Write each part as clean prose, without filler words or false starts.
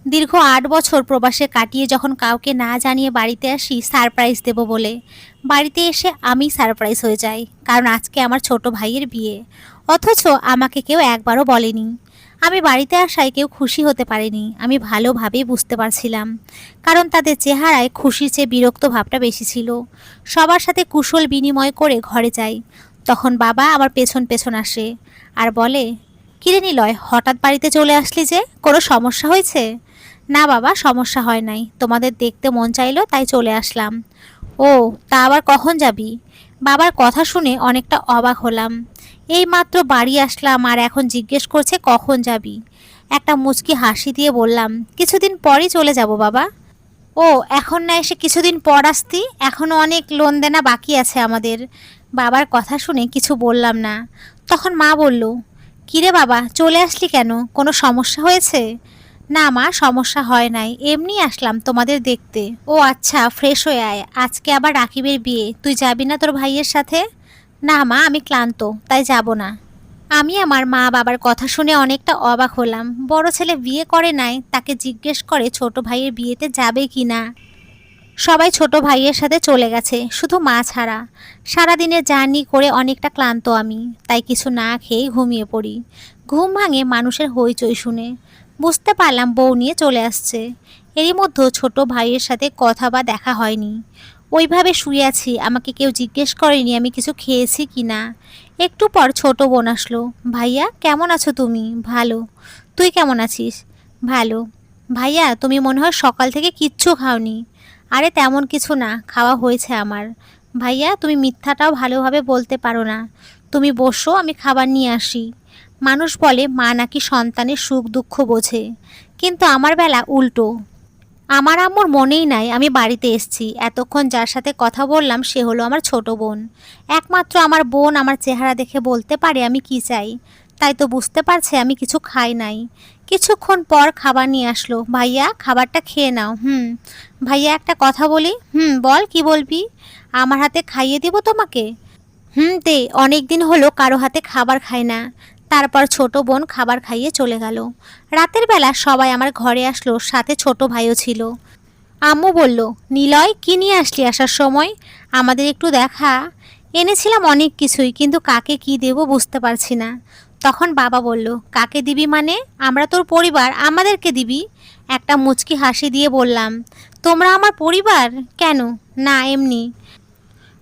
দীর্ঘ ৮ বছর প্রবাসে কাটিয়ে যখন কাউকে না জানিয়ে বাড়িতে আসি সারপ্রাইজ দেব বলে, বাড়িতে এসে আমি সারপ্রাইজ হয়ে যাই, কারণ আজকে আমার ছোট ভাইয়ের বিয়ে। অথচ আমাকে কেউ একবারও বলেনি। আমি বাড়িতে আসায় কেউ খুশি হতে পারেনি, আমি ভালোভাবেই বুঝতে পারছিলাম। কারণ তাদের চেহারায় খুশির চেয়ে বিরক্ত ভাবটা বেশি ছিল। সবার সাথে কুশল বিনিময় করে ঘরে যাই, তখন বাবা আমার পেছন পেছন আসে আর বলে, কিরে নিলয়, হঠাৎ বাড়িতে চলে আসলি যে, কোনো সমস্যা হয়েছে? না বাবা, সমস্যা হয় নাই, তোমাদের দেখতে মন চাইলো তাই চলে আসলাম। ও, তা আবার কখন যাবি? বাবার কথা শুনে অনেকটা অবাক হলাম। এই মাত্র বাড়ি আসলাম আর এখন জিজ্ঞেস করছে কখন যাবি। একটা মুচকি হাসি দিয়ে বললাম, কিছুদিন পরই চলে যাব বাবা। ও, এখন না এসে কিছুদিন পর আসতি? এখনো অনেক লোন দেনা বাকি আছে আমাদের। বাবার কথা শুনে কিছু বললাম না। তখন মা বলল, কিরে বাবা, চলে আসলি কেন, কোনো সমস্যা হয়েছে? না মা, সমস্যা হয় নাই, এমনি আসলাম তোমাদের দেখতে। ও আচ্ছা, ফ্রেশ হয়ে আয়, আজকে আবার রাকিবের বিয়ে, তুই যাবি না তোর ভাইয়ের সাথে? না মা, আমি ক্লান্ত, তাই যাব না। আমি আমার মা বাবার কথা শুনে অনেকটা অবাক হলাম। বড় ছেলে বিয়ে করে নাই, তাকে জিজ্ঞেস করে ছোট ভাইয়ের বিয়েতে যাবে কি না। সবাই ছোট ভাইয়ের সাথে চলে গেছে, শুধু মা ছাড়া। সারাদিনের জার্নি করে অনেকটা ক্লান্ত আমি, তাই কিছু না খেয়ে ঘুমিয়ে পড়ি। ঘুম ভাঙে মানুষের হইচই শুনে। বুঝতে পারলাম বউ নিয়ে চলে আসছে। এরই মধ্যে ছোট ভাইয়ের সাথে কথা বা দেখা হয়নি। ওইভাবে শুয়ে আছি, আমাকে কেউ জিজ্ঞেস করেনি আমি কিছু খেয়েছি কি না। একটু পর ছোট বোন আসলো। ভাইয়া, কেমন আছো তুমি? ভালো। তুই কেমন আছিস? ভালো। ভাইয়া, তুমি মনে হয় সকাল থেকে কিচ্ছু খাওনি। আরে তেমন কিছু না, খাওয়া হয়েছে আমার। ভাইয়া, তুমি মিথ্যাটাও ভালোভাবে বলতে পারো না। তুমি বসো, আমি খাবার নিয়ে আসি। মানুষ বলে মা নাকি সন্তানের সুখ দুঃখ বোঝে, কিন্তু আমার বেলা উল্টো। আমার আম্মুর মনেই নাই আমি বাড়িতে এসেছি। এতক্ষণ যার সাথে কথা বললাম সে হলো আমার ছোট বোন। একমাত্র আমার বোন আমার চেহারা দেখে বলতে পারে আমি কি চাই। তাই তো বুঝতে পারছে আমি কিছু খাই নাই। কিছুক্ষণ পর খাবার নিয়ে আসলো। ভাইয়া, খাবারটা খেয়ে নাও। ভাইয়া, একটা কথা বলি। বল, কি বলবি? আমার হাতে খাইয়ে দিব তোমাকে? দে, অনেক দিন হলো কারো হাতে খাবার খাই না। তারপর ছোট বোন খাবার খাইয়ে চলে গেল। রাতের বেলা সবাই আমার ঘরে আসলো, সাথে ছোট ভাইও ছিল। আম্মু বলল, নিলয়, কি নিয়ে আসলি আসার সময়? আমাদের একটু দেখা। এনেছিলাম অনেক কিছুই, কিন্তু কাকে কি দেব বুঝতে পারছি না। তখন বাবা বলল, কাকে দিবি মানে? আমরা তোর পরিবার, আমাদেরকে দিবি। একটা মুচকি হাসি দিয়ে বললাম, তোমরা আমার পরিবার? কেন? না, এমনি।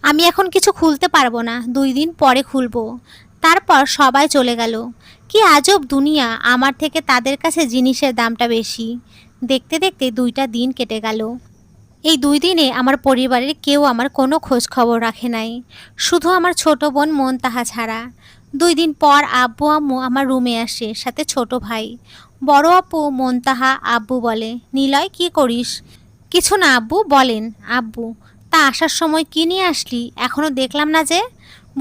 আমি এখন কিছু খুলতে পারবো না, 2 দিন পরে খুলবো। তারপর সবাই চলে গেল। কি আজব দুনিয়া, আমার থেকে তাদের কাছে জিনিসের দামটা বেশি। দেখতে দেখতে 2টা দিন কেটে গেল। এই 2 দিনে আমার পরিবারের কেউ আমার কোনো খোঁজ খবর রাখে নাই, শুধু আমার ছোট বোন মনতাহা ছাড়া। 2 দিন পর আব্বু আম্মু আমার রুমে আসে, সাথে ছোট ভাই। বড় আপু মনতাহা আব্বু বলে, নিলয়, কি করিস? কিছু না আব্বু, বলেন। আব্বু, তা আসার সময় কি নিয়ে আসলি, এখনো দেখলাম না যে?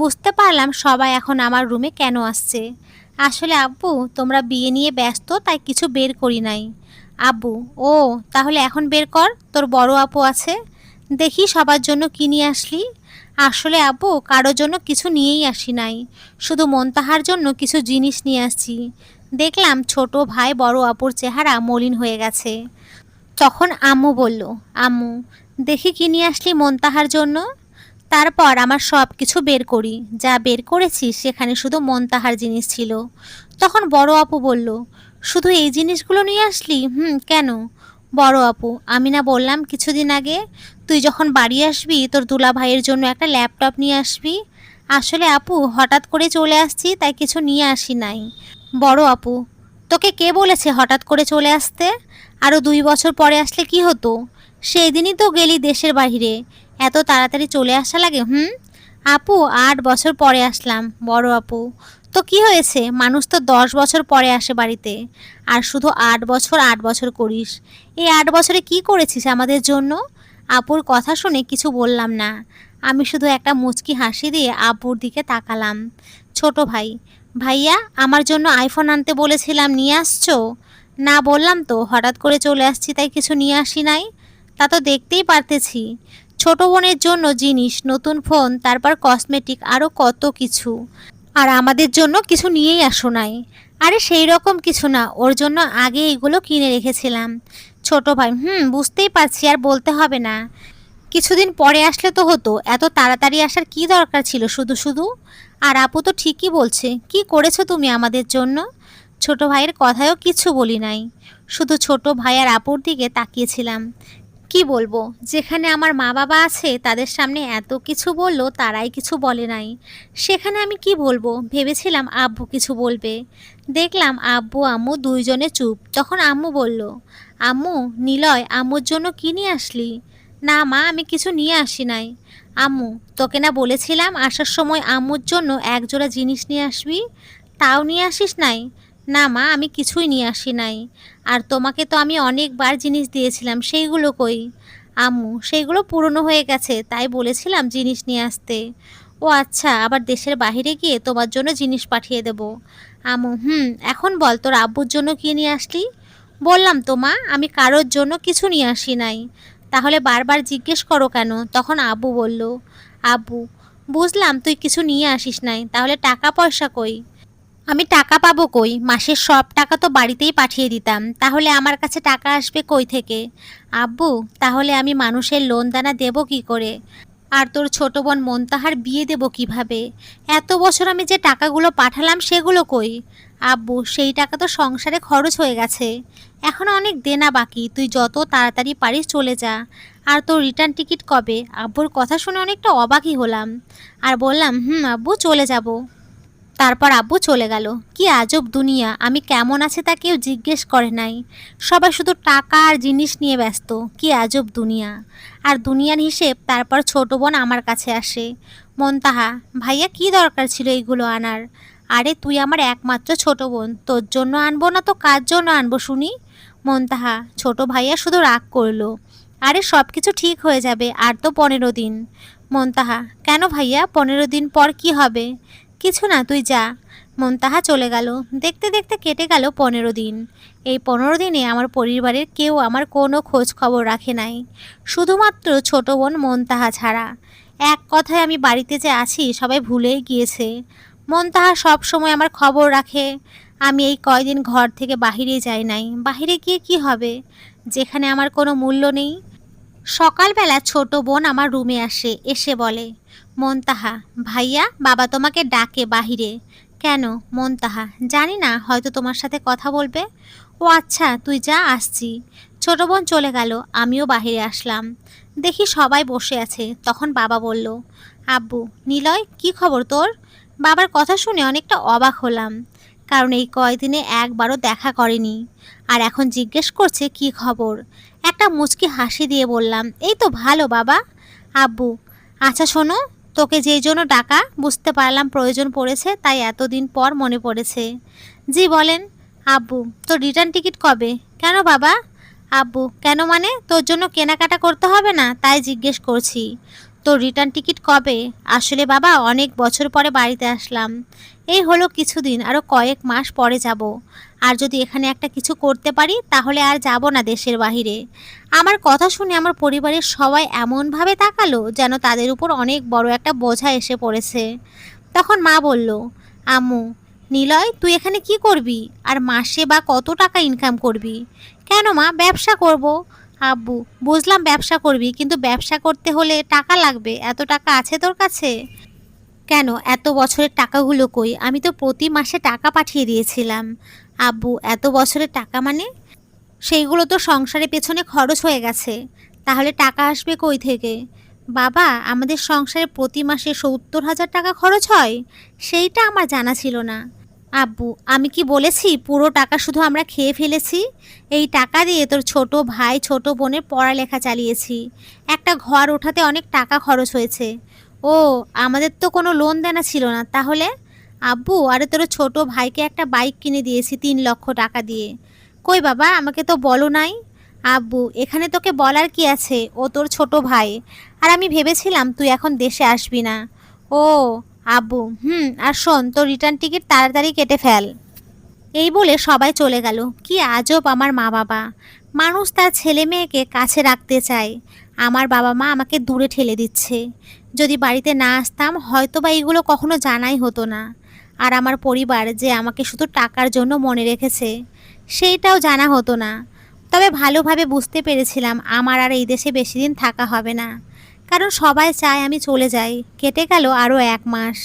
বুঝতে পারলাম সবাই এখন আমার রুমে কেন আসছে। আসলে আব্বু, তোমরা বিয়ে নিয়ে ব্যস্ত তাই কিছু বের করি নাই। আব্বু, ও, তাহলে এখন বের কর, তোর বড় আপু আছে। দেখি সবার জন্য কি নিয়ে আসলি। আসলে আব্বু, কারোর জন্য কিছু নিয়েই আসি নাই, শুধু মনতাহার জন্য কিছু জিনিস নিয়ে আসছি। দেখলাম ছোট ভাই বড় আপুর চেহারা মলিন হয়ে গেছে। তখন আম্মু বলল, আম্মু, দেখি কি নিয়ে আসলি মনতাহার জন্য। তারপর আমার সব কিছু বের করি, যা বের করেছি সেখানে শুধু মনতাহার জিনিস ছিল। তখন বড় আপু বলল, শুধু এই জিনিসগুলো নিয়ে আসলি? কেন? বড় আপু, আমি না বললাম কিছুদিন আগে তুই যখন বাড়ি আসবি তোর দুলা ভাইয়ের জন্য একটা ল্যাপটপ নিয়ে আসবি? আসলে আপু, হঠাৎ করে চলে আসছি তাই কিছু নিয়ে আসি নাই। বড় আপু, তোকে কে বলেছে হঠাৎ করে চলে আসতে? আরও 2 বছর পরে আসলে কি হতো? সেই দিনই তো গেলি দেশের বাইরে, এত তাড়াতাড়ি চলে আসা লাগে? আপু, 8 বছর পরে আসলাম। বড় আপু, তো কি হয়েছে, মানুষ তো 10 বছর পরে আসে বাড়িতে। আর শুধু 8 বছর 8 বছর করিস। এই 8 বছরে কি করেছিস আমাদের জন্য? আপুর কথা শুনে কিছু বললাম না। আমি শুধু একটা মুচকি হাসি দিয়ে আপুর দিকে তাকালাম। ছোট ভাই, ভাইয়া, আমার জন্য আইফোন আনতে বলেছিলাম, নিয়ে আসছো? না, বললাম তো হঠাৎ করে চলে আসছি তাই কিছু নিয়ে আসি নাই। তা তো দেখতেই পারতেছি। ছোট বোনের জন্য জিনিস, নতুন ফোন, তারপর কসমেটিক, আরও কত কিছু। আর আমাদের জন্য কিছু নিয়েই আসো নাই। আরে সেই রকম কিছু না, ওর জন্য আগে এগুলো কিনে রেখেছিলাম। ছোট ভাই, বুঝতেই পারছি, আর বলতে হবে না। কিছুদিন পরে আসলে তো হতো, এত তাড়াতাড়ি আসার কি দরকার ছিল শুধু শুধু। আর আপু তো ঠিকই বলছে, কি করেছো তুমি আমাদের জন্য। ছোট ভাইয়ের কথায়ও কিছু বলি নাই, শুধু ছোট ভাই আর আপুর দিকে তাকিয়েছিলাম। কি বলবো, যেখানে আমার মা বাবা আছে তাদের সামনে এত কিছু বললো, তারাই কিছু বলে নাই। সেখানে আমি কি বলবো, ভেবেছিলাম আব্বু কিছু বলবে। দেখলাম আব্বু আম্মু দুইজনে চুপ। তখন আম্মু বলল, আম্মু, নিলয় আম্মুর জন্য কি নিয়ে আসলি? না মা, আমি কিছু নিয়ে আসি নাই। আম্মু, তোকে না বলেছিলাম আসার সময় আম্মুর জন্য এক জোড়া জিনিস নিয়ে আসবি, তাও নিয়ে আসিস নাই? না মা, আমি কিছুই নিয়ে আসি নাই। আর তোমাকে তো আমি অনেকবার জিনিস দিয়েছিলাম, সেইগুলো কই? আম্মু, সেইগুলো পুরনো হয়ে গেছে, তাই বলেছিলাম জিনিস নিয়ে আসতে। ও আচ্ছা, আবার দেশের বাইরে গিয়ে তোমার জন্য জিনিস পাঠিয়ে দেব। আম্মু, এখন বল তোর আব্বুর জন্য কি নিয়ে আসলি? বললাম তো মা, আমি কারোর জন্য কিছু নিয়ে আসি নাই। তাহলে বারবার জিজ্ঞেস করো কেন? তখন আব্বু বলল, আব্বু, বুঝলাম তুই কিছু নিয়ে আসিস নাই, তাহলে টাকা পয়সা কই? আমি টাকা পাবো কই? মাসের সব টাকা তো বাড়িতেই পাঠিয়ে দিতাম, তাহলে আমার কাছে টাকা আসবে কই থেকে? আব্বু, তাহলে আমি মানুষের লোন দানা দেবো কি করে? আর তোর ছোট বোন মন্তাহার বিয়ে দেবো কিভাবে? এত বছর আমি যে টাকাগুলো পাঠালাম সেগুলো কই? আব্বু, সেই টাকা তো সংসারে খরচ হয়ে গেছে, এখন অনেক দেনা বাকি, তুই যত তাড়াতাড়ি পারিস চলে যা। আর তোর রিটার্ন টিকিট কবে? আব্বুর কথা শুনে অনেকটা অবাকই হলাম, আর বললাম, আব্বু, চলে যাব। তারপর আব্বু চলে গেল। কি আজব দুনিয়া, আমি কেমন আছে তা কেউ জিজ্ঞেস করে নাই, সবাই শুধু টাকা আর জিনিস নিয়ে ব্যস্ত। কি আজব দুনিয়া। আর দুনিয়ার হিসেব তারপর ছোট বোন আমার কাছে আসে। মন্তাহা, ভাইয়া কি দরকার ছিল এইগুলো আনার? আরে তুই আমার একমাত্র ছোট বোন, তোর জন্য আনবো না তো কার জন্য আনবো শুনি? মন্তাহা, ছোট ভাইয়া শুধু রাগ করলো। আরে সব কিছু ঠিক হয়ে যাবে, আর তো 15 দিন। মন্তাহা, কেন ভাইয়া, 15 দিন পর কি হবে? কিছু না, তুই যা। মন্তাহা চলে গেল। দেখতে দেখতে কেটে গেল 15 দিন। এই 15 দিনে আমার পরিবারের কেউ আমার কোনো খোঁজ খবর রাখে নাই, শুধুমাত্র ছোট বোন মন্তাহা ছাড়া। এক কথায় আমি বাড়িতে যে আছি সবাই ভুলেই গিয়েছে। মন্তাহা সব সময় আমার খবর রাখে। আমি এই কয়দিন ঘর থেকে বাহিরে যাই নাই, বাহিরে গিয়ে কি হবে যেখানে আমার কোনো মূল্য নেই। সকালবেলা ছোট বোন আমার রুমে আসে, এসে বলে, মন্তাহা, ভাইয়া বাবা তোমাকে ডাকে বাহিরে। কেন? মন্তাহা, জানি না, হয়তো তোমার সাথে কথা বলবে। ও আচ্ছা, তুই যা, আসছি। ছোট বোন চলে গেল, আমিও বাহিরে আসলাম। দেখি সবাই বসে আছে। তখন বাবা বলল, আব্বু, নিলয়, কি খবর তোর? বাবার কথা শুনে অনেকটা অবাক হলাম, কারণ এই কয়দিনে একবারও দেখা করেনি, আর এখন জিজ্ঞেস করছে কি খবর। একটা মুচকি হাসি দিয়ে বললাম, এই তো ভালো বাবা। আব্বু, আচ্ছা শোনো, তোকে যেই জন্য ডাকা, বুঝতে পারলাম প্রয়োজন পড়েছে, তাই এতদিন পর মনে পড়েছে। জি বলেন। আব্বু, তোর রিটার্ন টিকিট কবে? কেন বাবা? আব্বু, কেন মানে, তোর জন্য কেনাকাটা করতে হবে না, তাই জিজ্ঞেস করছি। তোর রিটার্ন টিকিট কবে? আসলে বাবা, অনেক বছর পরে বাড়িতে আসলাম, এই হলো কিছুদিন, আরও কয়েক মাস পরে যাব। আর যদি এখানে একটা কিছু করতে পারি তাহলে আর যাব না দেশের বাহিরে। আমার কথা শুনে আমার পরিবারের সবাই এমনভাবে তাকালো যেন তাদের উপর অনেক বড় একটা বোঝা এসে পড়েছে। তখন মা বলল, আম্মু, নিলয়, তুই এখানে কি করবি? আর মাসে বা কত টাকা ইনকাম করবি? কেন মা, ব্যবসা করব। আব্বু, বুঝলাম ব্যবসা করবি, কিন্তু ব্যবসা করতে হলে টাকা লাগবে, এত টাকা আছে তোর কাছে? কেন, এত বছরের টাকাগুলো কই? আমি তো প্রতি মাসে টাকা পাঠিয়ে দিয়েছিলাম। আব্বু, এত বছরের টাকা মানে? সেইগুলো তো সংসারের পেছনে খরচ হয়ে গেছে, তাহলে টাকা আসবে কই থেকে? বাবা, আমাদের সংসারে প্রতি মাসে 70,000 টাকা খরচ হয়, সেইটা আমার জানা ছিল না। আব্বু, আমি কি বলেছি পুরো টাকা শুধু আমরা খেয়ে ফেলেছি? এই টাকা দিয়ে তোর ছোট ভাই ছোট বোনের পড়ালেখা চালিয়েছি, একটা ঘর ওঠাতে অনেক টাকা খরচ হয়েছে। ও, আমাদের তো কোনো লোন দেনা ছিল না তাহলে? আব্বু, আরে তোর ছোট ভাইকে একটা বাইক কিনে দিয়েছি 3 লক্ষ টাকা দিয়ে। কই বাবা, আমাকে তো বলো নাই। আব্বু, এখানে তোকে বলার কি আছে, ও তোর ছোট ভাই, আর আমি ভেবেছিলাম তুই এখন দেশে আসবি না। ও আব্বু, আর শোন, তোর রিটার্ন টিকিট তাড়াতাড়ি কেটে ফেল। এই বলে সবাই চলে গেল। কি আজব আমার মা বাবা, মানুষ তার ছেলে মেয়েকে কাছে রাখতে চায়, আমার বাবা মা আমাকে দূরে ঠেলে দিচ্ছে। যদি বাড়িতে না আসতাম হয়তো বা এইগুলো কখনো জানাই হতো না। আর আমার পরিবার যে আমাকে শুধু টাকার জন্য মনে রেখেছে সেইটাও জানা হতো না। তবে ভালোভাবে বুঝতে পেরেছিলাম আমার আর এই দেশে বেশি দিন থাকা হবে না, কারণ সবাই চায় আমি চলে যাই। কেটে গেল আরও 1 মাস।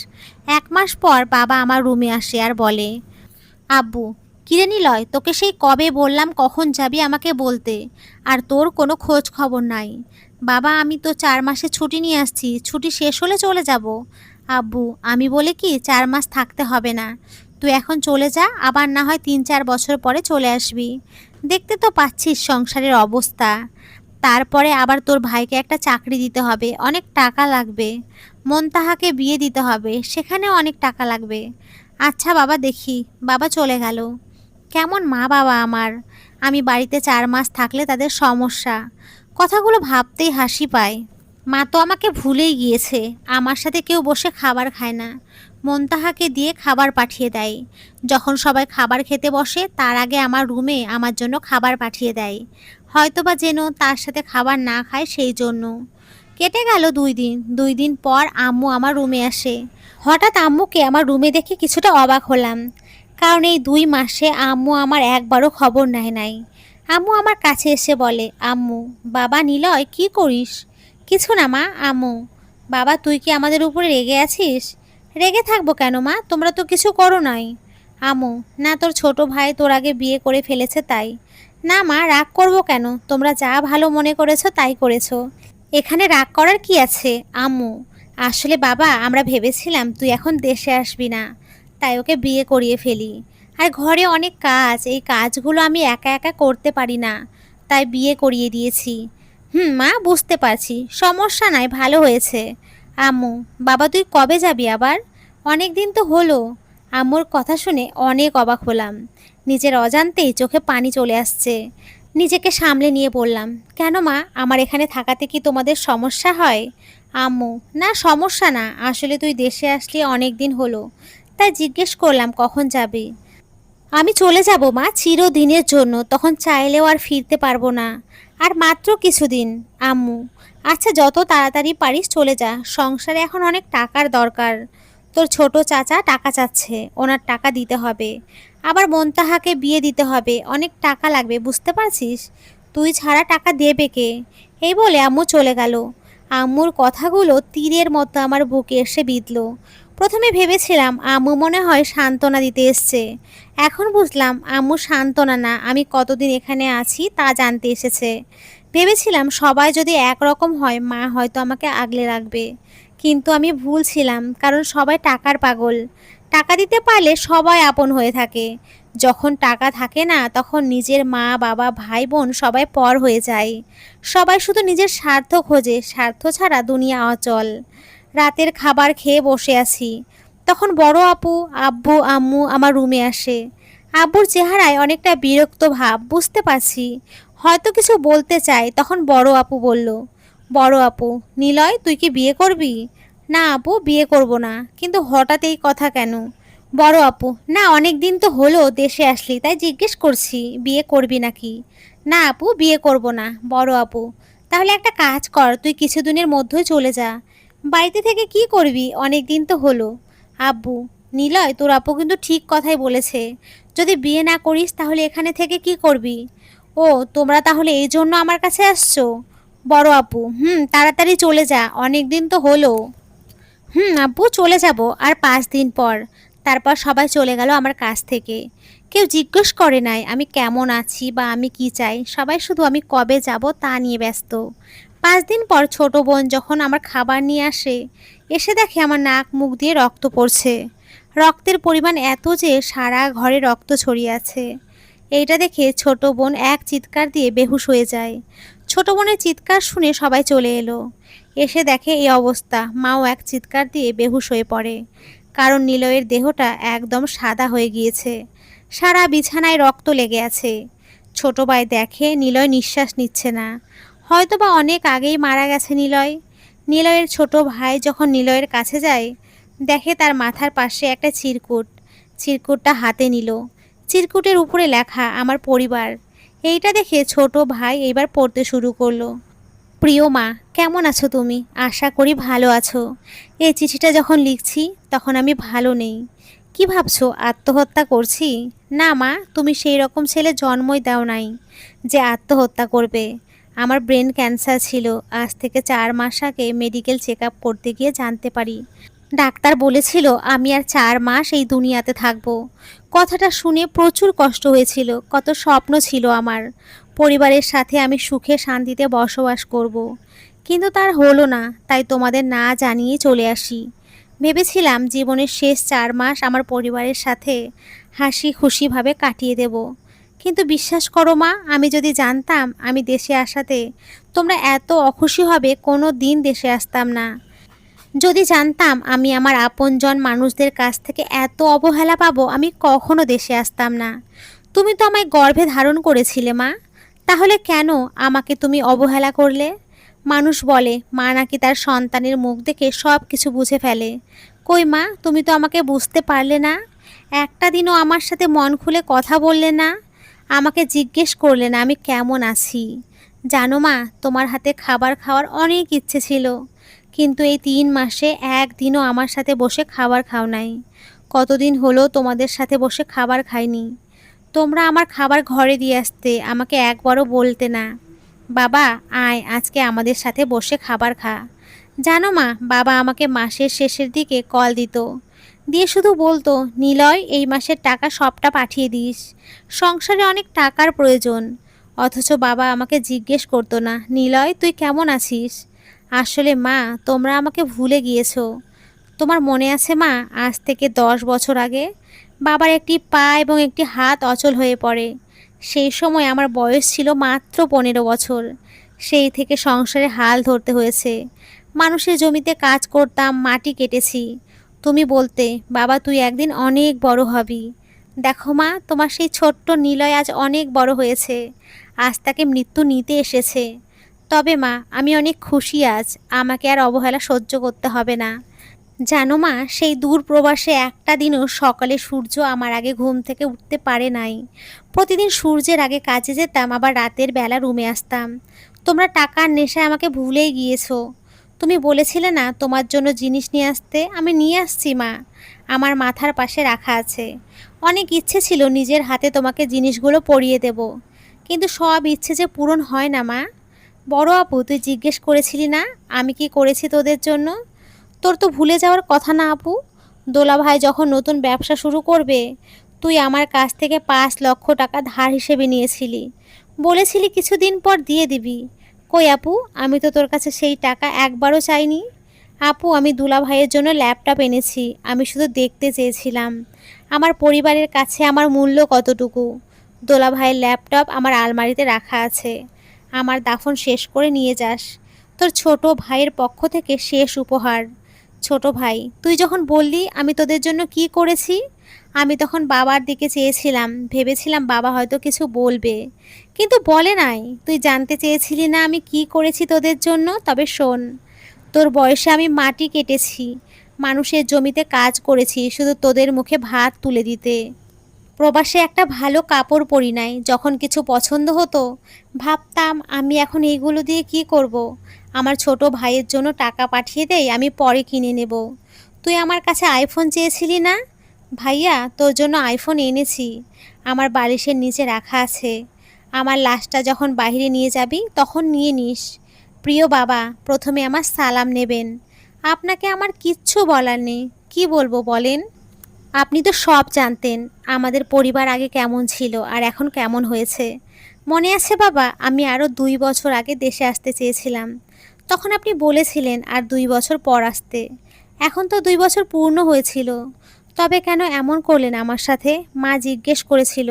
1 মাস পর বাবা আমার রুমে আসে আর বলে, আব্বু, কিরে নিলয়, তোকে সেই কবে বললাম কখন যাবি আমাকে বলতে, আর তোর কোনো খোঁজ খবর নাই। বাবা, আমি তো 4 মাসের ছুটি নিয়ে আসছি, ছুটি শেষ হলে চলে যাব। আব্বু, আমি বলে কি 4 মাস থাকতে হবে না, তুই এখন চলে যা, আবার না হয় 3-4 বছর পরে চলে আসবি। দেখতে তো পাচ্ছিস সংসারের অবস্থা। তারপরে আবার তোর ভাইকে একটা চাকরি দিতে হবে, অনেক টাকা লাগবে। মন্তাহাকে বিয়ে দিতে হবে, সেখানেও অনেক টাকা লাগবে। আচ্ছা বাবা, দেখি। বাবা চলে গেল। কেমন মা বাবা আমার! আমি বাড়িতে 4 মাস থাকলে তাদের সমস্যা। কথাগুলো ভাবতেই হাসি পায়। মা তো আমাকে ভুলেই গিয়েছে, আমার সাথে কেউ বসে খাবার খায় না। মন্তাহাকে দিয়ে খাবার পাঠিয়ে দেয়। যখন সবাই খাবার খেতে বসে তার আগে আমার রুমে আমার জন্য খাবার পাঠিয়ে দেয়, হয়তোবা যেন তার সাথে খাবার না খায় সেই জন্য। কেটে গেল 2 দিন। 2 দিন পর আম্মু আমার রুমে আসে। হঠাৎ আম্মুকে আমার রুমে দেখে কিছুটা অবাক হলাম, কারণ এই 2 মাসে আম্মু আমার একবারও খবর নেয় নাই। আম্মু আমার কাছে এসে বলে, আম্মু, বাবা নিলয় কি করিস? কিছু না মা। আম্মু, বাবা, তুই কি আমাদের উপরে রেগে আছিস? রেগে থাকবো কেন মা, তোমরা তো কিছু করো নাই। আম্মু, না, তোর ছোট ভাই তোর আগে বিয়ে করে ফেলেছে তাই। না মা, রাগ করবো কেন, তোমরা যা ভালো মনে করেছো তাই করেছো, এখানে রাগ করার কি আছে। আম্মু, আসলে বাবা, আমরা ভেবেছিলাম তুই এখন দেশে আসবি না, তাই ওকে বিয়ে করিয়ে ফেলি। আর ঘরে অনেক কাজ, এই কাজগুলো আমি একা একা করতে পারি না, তাই বিয়ে করিয়ে দিয়েছি। মা, বুঝতে পারছি, সমস্যা নাই, ভালো হয়েছে। আম্মু, বাবা, তুই কবে যাবি আবার? অনেক দিন তো হলো। আম্মুর কথা শুনে অনেক অবাক হলাম। নিজের অজান্তেই চোখে পানি চলে আসছে। নিজেকে সামলে নিয়ে বললাম, কেন মা, আমার এখানে থাকাতে কি তোমাদের সমস্যা হয়? আম্মু, না, সমস্যা না, আসলে তুই দেশে আসলি অনেক দিন হলো, তাই জিজ্ঞেস করলাম কখন যাবি। আমি চলে যাব মা, চিরদিনের জন্য, তখন চাইলেও আর ফিরতে পারবো না। আর মাত্র কিছুদিন। আম্মু, আচ্ছা, যত তাড়াতাড়ি পারিস চলে যা, সংসারে এখন অনেক টাকার দরকার। তোর ছোট চাচা টাকা চাচ্ছে, ওনার টাকা দিতে হবে। আবার মন্তাহাকে বিয়ে দিতে হবে, অনেক টাকা লাগবে, বুঝতে পারছিস? তুই ছাড়া টাকা দেবে কে? এই বলে আম্মু চলে গেল। আম্মুর কথাগুলো তীরের মতো আমার বুকে এসে বিঁধল। প্রথমে ভেবেছিলাম আম্মু মনে হয় সান্ত্বনা দিতে এসছে, এখন বুঝলাম আম্মু সান্ত্বনা না, আমি কতদিন এখানে আছি তা জানতে এসেছে। ভেবেছিলাম সবাই যদি একরকম হয় মা হয়তো আমাকে আগলে রাখবে, কিন্তু আমি ভুল ছিলাম, কারণ সবাই টাকার পাগল। টাকা দিতে পারলে সবাই আপন হয়ে থাকে, যখন টাকা থাকে না তখন নিজের মা বাবা ভাই বোন সবাই পর হয়ে যায়। সবাই শুধু নিজের স্বার্থ খোঁজে, স্বার্থ ছাড়া দুনিয়া অচল। রাতের খাবার খেয়ে বসে আছি, তখন বড় আপু, আব্বু, আম্মু আমার রুমে আসে। আব্বুর চেহারায় অনেকটা বিরক্ত ভাব, বুঝতে পারছি হয়তো কিছু বলতে চায়। তখন বড় আপু বলল, বড় আপু, নিলয়, তুই কি বিয়ে করবি? না আপু, বিয়ে করব না, কিন্তু হঠাৎ এই কথা কেন? বড় আপু, না, অনেক দিন তো হলো দেশে আসলি, তাই জিজ্ঞেস করছি বিয়ে করবি নাকি। না আপু, বিয়ে করব না। বড় আপু, তাহলে একটা কাজ কর, তুই কিছুদিনের মধ্যেই চলে যা। বাড়িতে থেকে কি করবি, অনেক দিন তো হলো। আব্বু, নিলয়, তোর আপু কিন্তু ঠিক কথাই বলেছে, যদি বিয়ে না করিস তাহলে এখানে থেকে কি করবি? ও, তোমরা তাহলে এই জন্য আমার কাছে আসছো? বড় আপু, তাড়াতাড়ি চলে যা, অনেক দিন তো হলো। আব্বু, চলে যাব আর 5 দিন পর। তারপর সবাই চলে গেল আমার কাছ থেকে। কেউ জিজ্ঞেস করে নাই আমি কেমন আছি বা আমি কি চাই, সবাই শুধু আমি কবে যাব তা নিয়ে ব্যস্ত। 5 দিন পর ছোট বোন যখন আমার খাবার নিয়ে আসে, এসে দেখে আমার নাক মুখ দিয়ে রক্ত পড়ছে। রক্তের পরিমাণ এত যে সারা ঘরে রক্ত ছড়িয়ে আছে। এইটা দেখে ছোট বোন এক চিৎকার দিয়ে বেহুশ হয়ে যায়। ছোট বোনের চিৎকার শুনে সবাই চলে এলো। এসে দেখে এই অবস্থা, মাও এক চিৎকার দিয়ে বেহুশ হয়ে পড়ে, কারণ নিলয়ের দেহটা একদম সাদা হয়ে গিয়েছে, সারা বিছানায় রক্ত লেগে আছে। ছোট ভাই দেখে নিলয় নিঃশ্বাস নিচ্ছে না, হয়তোবা অনেক আগেই মারা গেছে নিলয়। নিলয়ের ছোট ভাই যখন নিলয়ের কাছে যায়, দেখে তার মাথার পাশে একটা চিরকুট। চিরকুটটা হাতে নিল। চিরকুটের উপরে লেখা আমার পরিবার। এইটা দেখে ছোট ভাই এবার পড়তে শুরু করলো। প্রিয় মা, কেমন আছো তুমি? আশা করি ভালো আছো। এই চিঠিটা যখন লিখছি তখন আমি ভালো নেই, কি ভাবছো আত্মহত্যা করছি? না মা, তুমি সেই রকম ছেলে জন্মই দাও নাই যে আত্মহত্যা করবে। আমার ব্রেন ক্যান্সার ছিল। আজ থেকে 4 মাস আগে মেডিকেল চেক আপ করতে গিয়ে জানতে পারি ডাক্তার বলেছিল আমি আর 4 মাস এই দুনিয়াতে থাকবো। কথাটা শুনে প্রচুর কষ্ট হয়েছিল। কত স্বপ্ন ছিল আমার, পরিবারের সাথে আমি সুখে শান্তিতে বসবাস করব। কিন্তু তার হলো না, তাই তোমাদের না জানিয়ে চলে আসি। ভেবেছিলাম জীবনের শেষ 4 মাস আমার পরিবারের সাথে হাসি খুশিভাবে কাটিয়ে দেব। কিন্তু বিশ্বাস করো মা, আমি যদি জানতাম আমি দেশে আসাতে তোমরা এত অখুশি হবে, কোনো দিন দেশে আসতাম না। যদি জানতাম আমি আমার আপনজন মানুষদের কাছ থেকে এত অবহেলা পাবো, আমি কখনো দেশে আসতাম না। তুমি তো আমায় গর্ভে ধারণ করেছিলে মা, তাহলে কেন আমাকে তুমি অবহেলা করলে? মানুষ বলে মা নাকি তার সন্তানের মুখ দেখে সব কিছু বুঝে ফেলে। কই মা, তুমি তো আমাকে বুঝতে পারলে না। একটা দিনও আমার সাথে মন খুলে কথা বললে না, আমাকে জিজ্ঞেস করলে না আমি কেমন আছি। জানো মা, তোমার হাতে খাবার খাওয়ার অনেক ইচ্ছে ছিল, কিন্তু এই 3 মাসে একদিনও আমার সাথে বসে খাবার খাও নাই। কতদিন হলো তোমাদের সাথে বসে খাবার খাইনি। তোমরা আমার খাবার ঘরে দিয়ে আসতে, আমাকে একবারও বলতে না বাবা আয় আজকে আমাদের সাথে বসে খাবার খা। জানো মা, বাবা আমাকে মাসের শেষের দিকে কল দিত, দিয়ে শুধু বলতো নিলয় এই মাসের টাকা সবটা পাঠিয়ে দিস, সংসারে অনেক টাকার প্রয়োজন। অথচ বাবা আমাকে জিজ্ঞেস করতো না নিলয় তুই কেমন আছিস। আসলে মা, তোমরা আমাকে ভুলে গিয়েছো। তোমার মনে আছে মা, আজ থেকে 10 বছর আগে বাবার একটি পা এবং একটি হাত অচল হয়ে পড়ে। সেই সময় আমার বয়স ছিল মাত্র 15 বছর। সেই থেকে সংসারে হাল ধরতে হয়েছে। মানুষের জমিতে কাজ করতাম, মাটি কেটেছি। তুমি বলতে বাবা তুই একদিন অনেক বড় হবি। দেখো মা, তোমার সেই ছোট্ট নিলয় আজ অনেক বড় হয়েছে, আজ তাকে মৃত্যু নিতে এসেছে। তবে মা, আমি অনেক খুশি আজ, আমাকে আর অবহেলা সহ্য করতে হবে না। জানো মা, সেই দূর প্রবাসে একটা দিনও সকালে সূর্য আমার আগে ঘুম থেকে উঠতে পারে নাই। প্রতিদিন সূর্যের আগে কাজে যেতাম, আবার রাতের বেলা রুমে আসতাম। তোমরা টাকার নেশায় আমাকে ভুলেই গিয়েছো। তুমি বলেছিলে না তোমার জন্য জিনিস নিয়ে আসতে, আমি নিয়ে আসছি মা, আমার মাথার পাশে রাখা আছে। অনেক ইচ্ছে ছিল নিজের হাতে তোমাকে জিনিসগুলো পরিয়ে দেব, কিন্তু সব ইচ্ছে যে পূরণ হয় না মা। বড় আপু, তুই জিজ্ঞেস করেছিলি না আমি কি করেছি তোদের জন্য? তোর তো ভুলে যাওয়ার কথা না আপু। দোলা ভাই যখন নতুন ব্যবসা শুরু করবে, তুই আমার কাছ থেকে 5 লক্ষ টাকা ধার হিসেবে নিয়েছিলি, বলেছিলি কিছুদিন পর দিয়ে দিবি। কই আপু, আমি তো তোর কাছে সেই টাকা একবারও চাইনি। আপু, আমি দুলা ভাইয়ের জন্য ল্যাপটপ এনেছি, আমি শুধু দেখতে চেয়েছিলাম আমার পরিবারের কাছে আমার মূল্য কতটুকু। দোলা ভাইয়ের ল্যাপটপ আমার আলমারিতে রাখা আছে, আমার দাফন শেষ করে নিয়ে যাস, তোর ছোট ভাইয়ের পক্ষ থেকে শেষ উপহার। ছোট ভাই, তুই যখন বললি আমি তোদের জন্য কি করেছি, আমি তখন বাবার দিকে চেয়েছিলাম, ভেবেছিলাম বাবা হয়তো কিছু বলবে, কিন্তু বলে নাই। তুই জানতে চেয়েছিলি না আমি কি করেছি তোদের জন্য? তবে শোন, তোর বয়সে আমি মাটি কেটেছি, মানুষের জমিতে কাজ করেছি শুধু তোদের মুখে ভাত তুলে দিতে। প্রবাসে একটা ভালো কাপড় পরি নাই, যখন কিছু পছন্দ হতো ভাবতাম আমি এখন এইগুলো দিয়ে কি করব। আমার ছোট ভাইয়ের জন্য টাকা পাঠিয়ে দেই, আমি পরে কিনে নেব। তুই আমার কাছে আইফোন চেয়েছিলি না, ভাইয়া তোর জন্য আইফোন এনেছি, আমার বালিশের নিচে রাখা আছে। আমার লাশটা যখন বাইরে নিয়ে যাবি তখন নিয়ে নিস। প্রিয় বাবা, প্রথমে আমার সালাম নেবেন। আপনাকে আমার কিচ্ছু বলার নেই, কি বলবো বলেন? আপনি তো সব জানতেন আমাদের পরিবার আগে কেমন ছিল আর এখন কেমন হয়েছে। মনে আছে বাবা, আমি আরও 2 বছর আগে দেশে আসতে চেয়েছিলাম, তখন আপনি বলেছিলেন আর 2 বছর পর আসতে। এখন তো 2 বছর পূর্ণ হয়েছিল, তবে কেন এমন করলেন আমার সাথে? মা জিজ্ঞেস করেছিল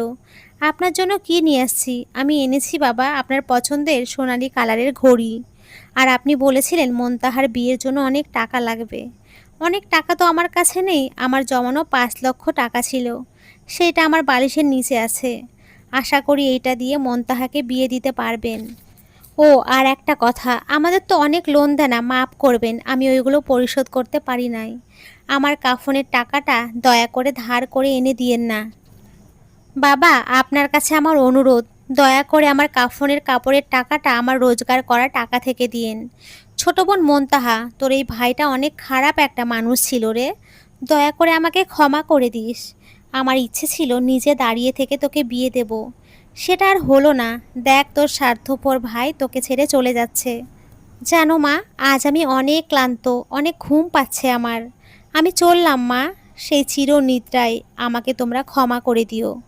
আপনার জন্য কি নিয়ে আসছি, আমি এনেছি বাবা আপনার পছন্দের সোনালী কালারের ঘড়ি। আর আপনি বলেছিলেন মন্তাহার বিয়ের জন্য অনেক টাকা লাগবে। অনেক টাকা তো আমার কাছে নেই, আমার জমানো 5 লক্ষ টাকা ছিল, সেটা আমার বালিশের নিচে আছে। আশা করি এইটা দিয়ে মন্তাহাকে বিয়ে দিতে পারবেন। ও আর একটা কথা, আমাদের তো অনেক লোন দেনা, মাফ করবেন, আমি ওইগুলো পরিশোধ করতে পারি নাই। আমার কাফনের টাকাটা দয়া করে ধার করে এনে দিয়েন না। বাবা, আপনার কাছে আমার অনুরোধ, দয়া করে আমার কাফনের কাপড়ের টাকাটা আমার রোজগার করা টাকা থেকে দিয়েন। ছোট বোন মন্তাহা, তোর এই ভাইটা অনেক খারাপ একটা মানুষ ছিল রে, দয়া করে আমাকে ক্ষমা করে দিস। আমার ইচ্ছে ছিল নিজে দাঁড়িয়ে থেকে তোকে বিয়ে দেব, সেটা আর হলো না। দেখ তোর স্বার্থপর ভাই তোকে ছেড়ে চলে যাচ্ছে। জানো মা, আজ আমি অনেক ক্লান্ত, অনেক ঘুম পাচ্ছে আমার। আমি চললাম মা, সেই চিরনিদ্রায় আমাকে তোমরা ক্ষমা করে দিও।